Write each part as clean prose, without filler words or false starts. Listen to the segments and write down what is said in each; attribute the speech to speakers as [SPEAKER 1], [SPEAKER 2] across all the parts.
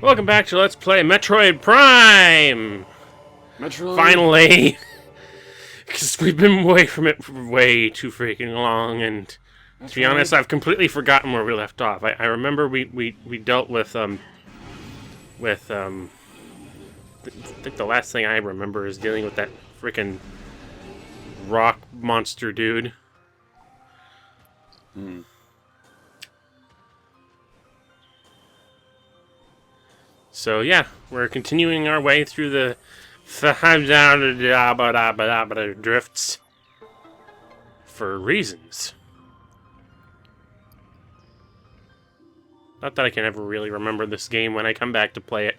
[SPEAKER 1] Welcome back to Let's Play Metroid Prime!
[SPEAKER 2] Metroid?
[SPEAKER 1] Finally! Because we've been away from it for way too freaking long, and to be honest, I've completely forgotten where we left off. I remember we dealt with, I think the last thing I remember is dealing with that freaking rock monster dude. So yeah, we're continuing our way through the drifts for reasons. Not that I can ever really remember this game when I come back to play it,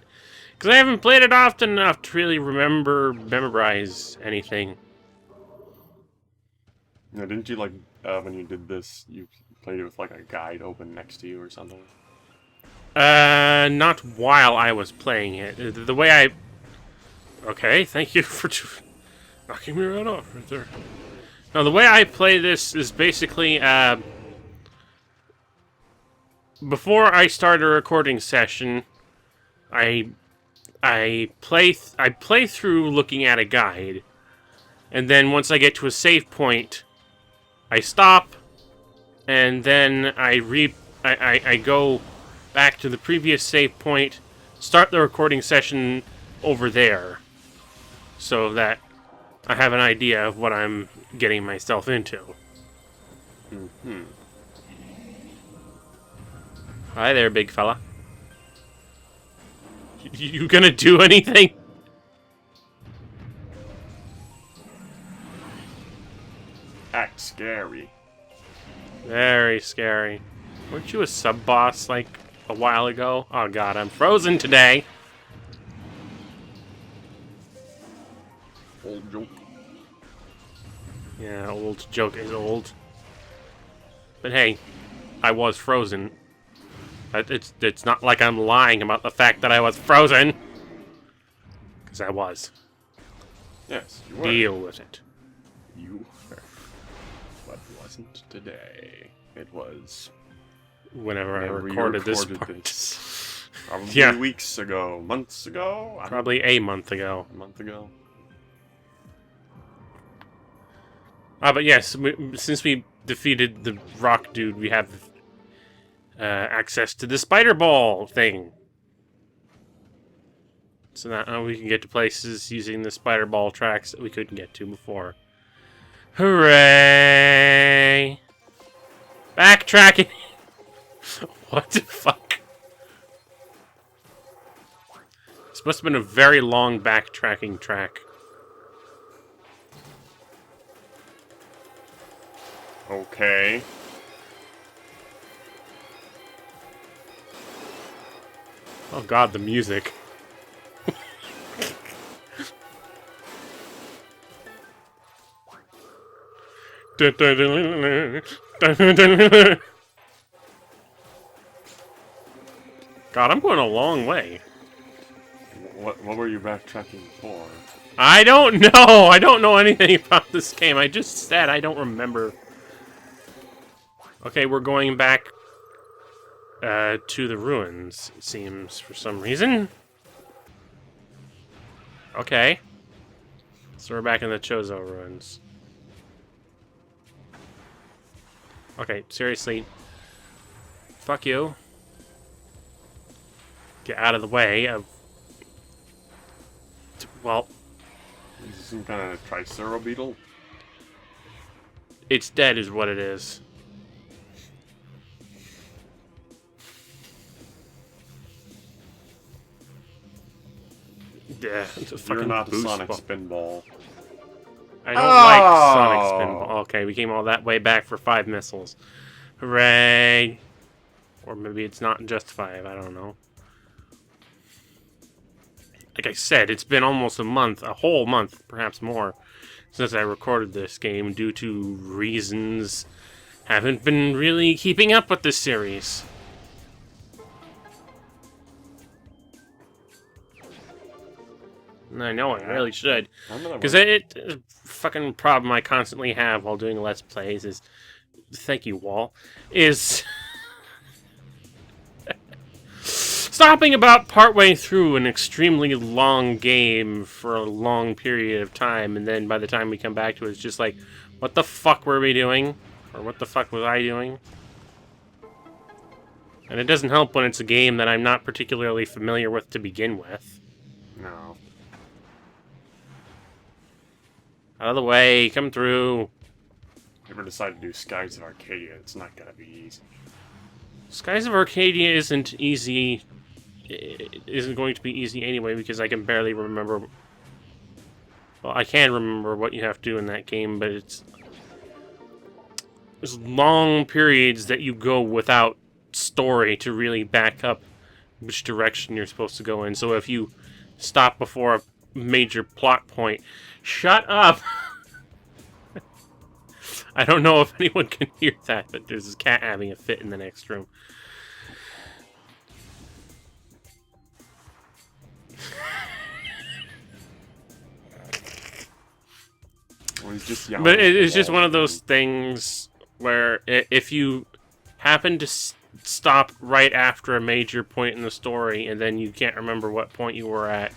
[SPEAKER 1] because I haven't played it often enough to really memorize anything.
[SPEAKER 2] Yeah, didn't you, when you did this, you played it with, a guide open next to you or something?
[SPEAKER 1] Not while I was playing it. The way I... Okay, thank you for knocking me right off right there. Now, the way I play this is basically, before I start a recording session, I play through looking at a guide, and then once I get to a save point, I stop, and then I go back to the previous save point, start the recording session over there, so that I have an idea of what I'm getting myself into. Hi there, big fella. You gonna do anything?
[SPEAKER 2] Act scary.
[SPEAKER 1] Very scary. Weren't you a sub-boss, a while ago? Oh god, I'm frozen today.
[SPEAKER 2] Old joke.
[SPEAKER 1] Yeah, old joke is old. But hey, I was frozen. It's not like I'm lying about the fact that I was frozen. Because I was.
[SPEAKER 2] Yes, you were.
[SPEAKER 1] Deal with it.
[SPEAKER 2] You were. But it wasn't today. It was...
[SPEAKER 1] Whenever I recorded this part.
[SPEAKER 2] This. Probably weeks ago. Months ago?
[SPEAKER 1] Probably a month ago.
[SPEAKER 2] A month ago.
[SPEAKER 1] But yes, since we defeated the rock dude, we have access to the spider ball thing. So now we can get to places using the spider ball tracks that we couldn't get to before. Hooray! Backtracking! What the fuck? This must have been a very long backtracking track.
[SPEAKER 2] Okay.
[SPEAKER 1] Oh god, the music. God, I'm going a long way.
[SPEAKER 2] What were you backtracking for?
[SPEAKER 1] I don't know! I don't know anything about this game. I just said I don't remember. Okay, we're going back to the ruins, it seems, for some reason. Okay. So we're back in the Chozo ruins. Okay, seriously. Fuck you. Get out of the way of... Well...
[SPEAKER 2] Is this some kind of Tricero beetle?
[SPEAKER 1] It's dead is what it is. Yeah, it's a fucking
[SPEAKER 2] You're not
[SPEAKER 1] boost
[SPEAKER 2] Sonic
[SPEAKER 1] ball.
[SPEAKER 2] Spinball.
[SPEAKER 1] I don't like Sonic Spinball. Okay, we came all that way back for 5 missiles. Hooray! Or maybe it's not just 5, I don't know. Like I said, it's been almost a month, a whole month, perhaps more, since I recorded this game due to reasons. Haven't been really keeping up with this series. I know I really should. Because it's a fucking problem I constantly have while doing Let's Plays is... Thank you, Wall. Is... stopping about partway through an extremely long game for a long period of time, and then by the time we come back to it, it's just like, what the fuck were we doing? Or what the fuck was I doing? And it doesn't help when it's a game that I'm not particularly familiar with to begin with.
[SPEAKER 2] No.
[SPEAKER 1] Out of the way, come through.
[SPEAKER 2] If you ever decide to do Skies of Arcadia, it's not gonna be easy.
[SPEAKER 1] Skies of Arcadia isn't easy. It isn't going to be easy anyway because I can barely remember. Well, I can remember what you have to do in that game, but there's long periods that you go without story to really back up which direction you're supposed to go in. So if you stop before a major plot point, shut up. I don't know if anyone can hear that, but there's this cat having a fit in the next room.
[SPEAKER 2] Well, he's just yelling.
[SPEAKER 1] But it's just one of those things where if you happen to stop right after a major point in the story and then you can't remember what point you were at,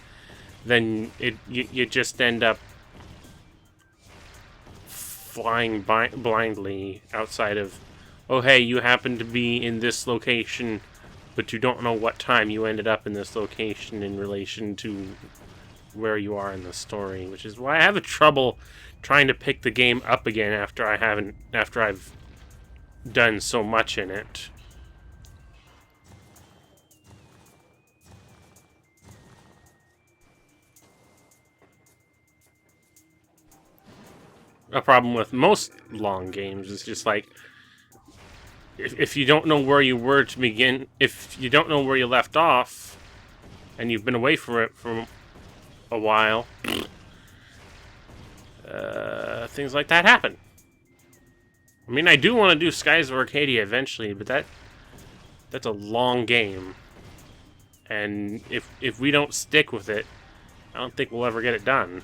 [SPEAKER 1] then you just end up flying blindly outside of, oh hey, you happen to be in this location, but you don't know what time you ended up in this location in relation to where you are in the story, which is why I have trouble trying to pick the game up again after I've done so much in it. A problem with most long games is just like, if you don't know where you were to begin, if you don't know where you left off, and you've been away from it for a while, things like that happen. I mean, I do want to do Skies of Arcadia eventually, but that's a long game. And if we don't stick with it, I don't think we'll ever get it done.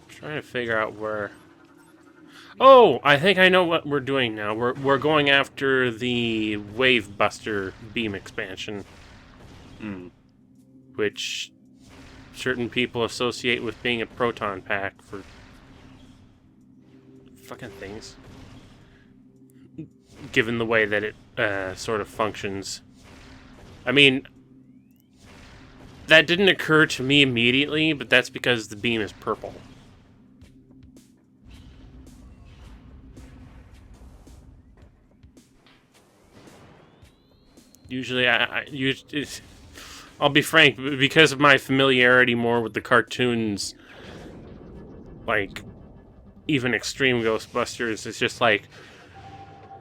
[SPEAKER 1] Trying to figure out where... Oh, I think I know what we're doing now. We're going after the Wave Buster beam expansion. Which certain people associate with being a proton pack for fucking things. Given the way that it sort of functions. I mean, that didn't occur to me immediately, but that's because the beam is purple. Usually, I'll be frank, because of my familiarity more with the cartoons, like, even Extreme Ghostbusters, it's just like,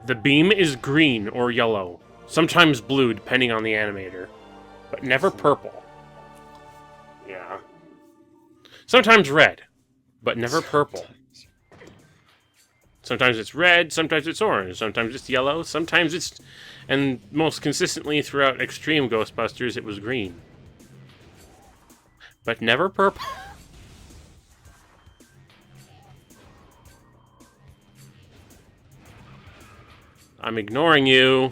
[SPEAKER 1] the beam is green or yellow, sometimes blue, depending on the animator, but never purple.
[SPEAKER 2] Yeah.
[SPEAKER 1] Sometimes red, but never purple. Sometimes it's red, sometimes it's orange, sometimes it's yellow, sometimes it's... And most consistently throughout Extreme Ghostbusters, it was green. But never purple. I'm ignoring you.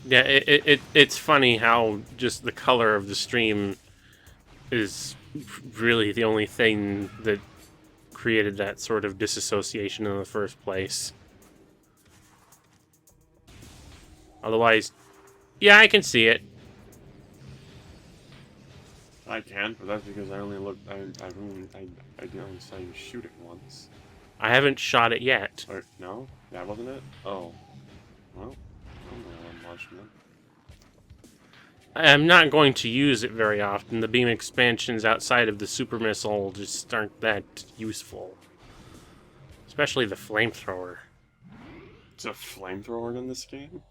[SPEAKER 1] Yeah, it's funny how just the color of the stream is really the only thing that created that sort of disassociation in the first place. Otherwise, yeah, I can see it.
[SPEAKER 2] I can, but that's because I only looked. I only saw you shoot it once.
[SPEAKER 1] I haven't shot it yet.
[SPEAKER 2] Or, no, that wasn't it. Oh, well, I don't know what I'm watching then.
[SPEAKER 1] I'm not going to use it very often. The beam expansions outside of the super missile just aren't that useful. Especially the flamethrower.
[SPEAKER 2] It's a flamethrower in this game?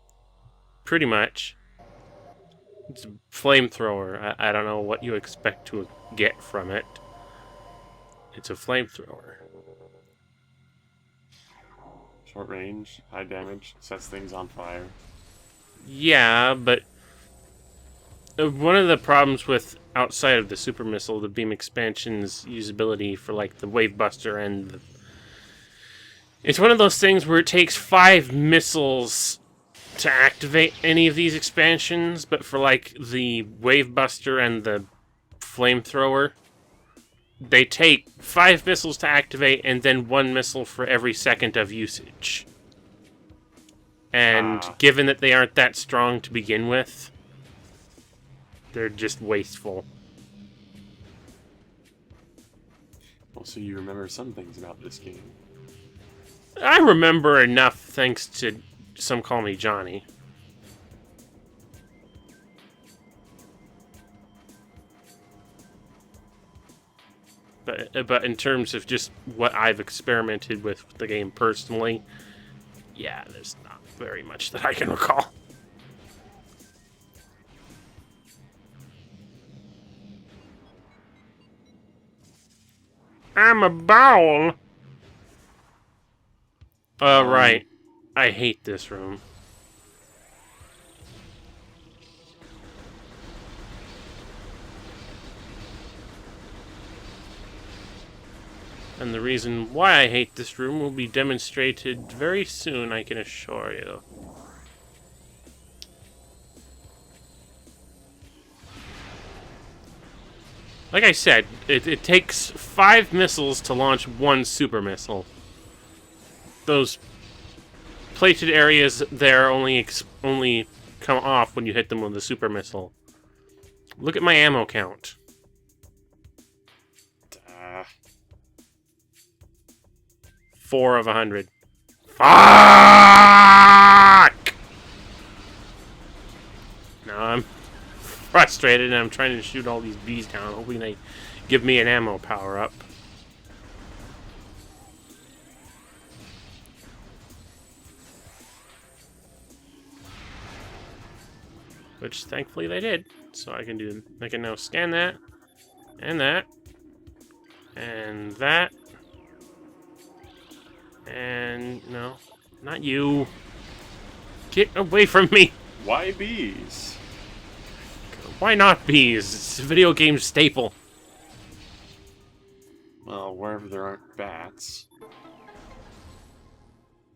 [SPEAKER 1] Pretty much. It's a flamethrower. I don't know what you expect to get from it. It's a flamethrower.
[SPEAKER 2] Short range, high damage, sets things on fire.
[SPEAKER 1] Yeah, but one of the problems with outside of the super missile, the beam expansion's usability for like the wave buster and it's one of those things where it takes 5 missiles to activate any of these expansions, but for like the wave buster and the flamethrower, they take 5 missiles to activate and then 1 missile for every second of usage. And given that they aren't that strong to begin with, they're just wasteful.
[SPEAKER 2] Well, so you remember some things about this game.
[SPEAKER 1] I remember enough thanks to Some Call Me Johnny. But in terms of just what I've experimented with the game personally, yeah, there's not very much that I can recall. I'm a bowel. Right. I hate this room. And the reason why I hate this room will be demonstrated very soon, I can assure you. Like I said, it takes 5 missiles to launch 1 super missile. Those plated areas there only come off when you hit them with a super missile. Look at my ammo count. 4 of 100. Fuck! Now I'm frustrated and I'm trying to shoot all these bees down, hoping they give me an ammo power up. Which thankfully they did. So I can now scan that. And that. And that. And no. Not you. Get away from me!
[SPEAKER 2] Why bees?
[SPEAKER 1] Why not bees? It's a video game staple.
[SPEAKER 2] Well, wherever there aren't bats.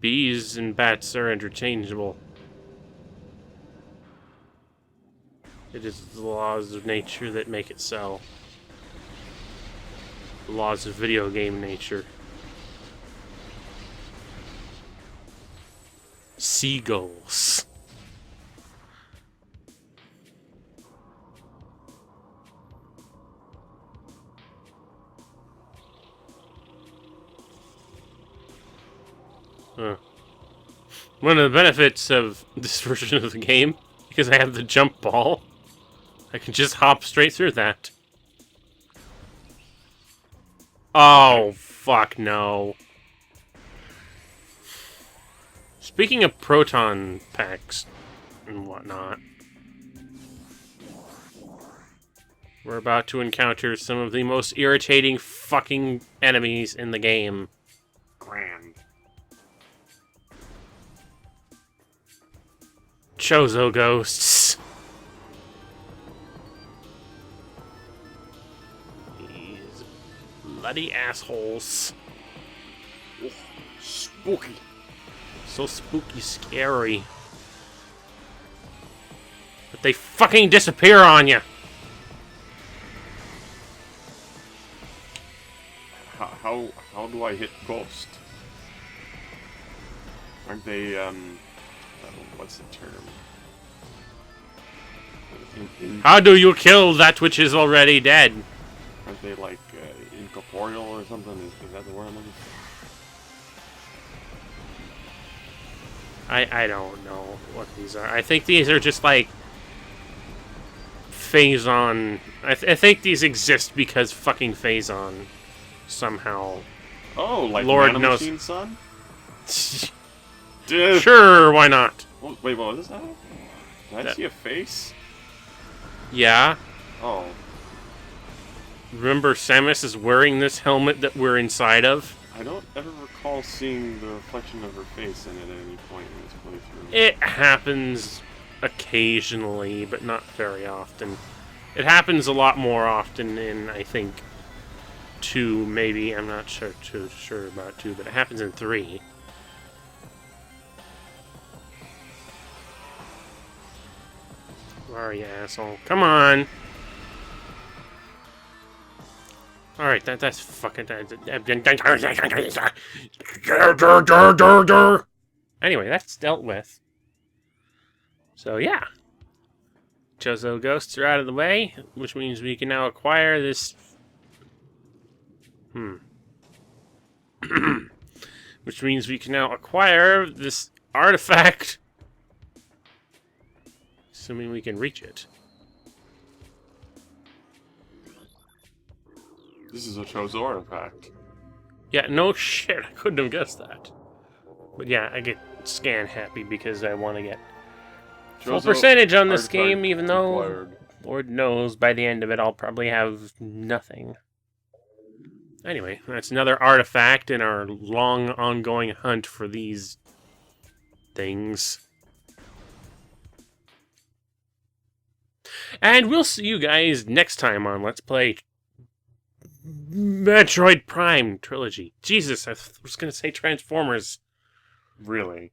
[SPEAKER 1] Bees and bats are interchangeable. It is the laws of nature that make it so. The laws of video game nature. Seagulls. One of the benefits of this version of the game, because I have the jump ball, I can just hop straight through that. Oh, fuck no. Speaking of proton packs and whatnot, we're about to encounter some of the most irritating fucking enemies in the game.
[SPEAKER 2] Grand.
[SPEAKER 1] Chozo ghosts. These bloody assholes.
[SPEAKER 2] Oh, spooky.
[SPEAKER 1] So spooky scary. But they fucking disappear on you.
[SPEAKER 2] How do I hit ghost? Aren't they, what's the term?
[SPEAKER 1] How do you kill that which is already dead?
[SPEAKER 2] Aren't they, like, incorporeal or something? Is that the word I'm looking for?
[SPEAKER 1] I don't know what these are. I think these are just, like, Phazon. I think these exist because fucking Phazon somehow...
[SPEAKER 2] Oh, like
[SPEAKER 1] Lord
[SPEAKER 2] knows.
[SPEAKER 1] knows.
[SPEAKER 2] Son?
[SPEAKER 1] Sure, why not?
[SPEAKER 2] Oh, wait, what was that? Did I see a face?
[SPEAKER 1] Yeah.
[SPEAKER 2] Oh.
[SPEAKER 1] Remember Samus is wearing this helmet that we're inside of?
[SPEAKER 2] I don't ever recall seeing the reflection of her face in it at any point in this playthrough.
[SPEAKER 1] It happens occasionally, but not very often. It happens a lot more often in, I think, 2, maybe. I'm not too sure about 2, but it happens in 3. Where are you, asshole? Come on! Alright, that's fucking... Anyway, that's dealt with. So, yeah. Chozo ghosts are out of the way, which means we can now acquire this... which means we can now acquire this artifact. Assuming we can reach it.
[SPEAKER 2] This is a Chozo artifact.
[SPEAKER 1] Yeah, no shit, I couldn't have guessed that. But yeah, I get scan happy because I want to get full percentage on this game, even though, Lord knows, by the end of it I'll probably have nothing. Anyway, that's another artifact in our long, ongoing hunt for these things. And we'll see you guys next time on Let's Play Metroid Prime Trilogy. Jesus, I was going to say Transformers.
[SPEAKER 2] Really?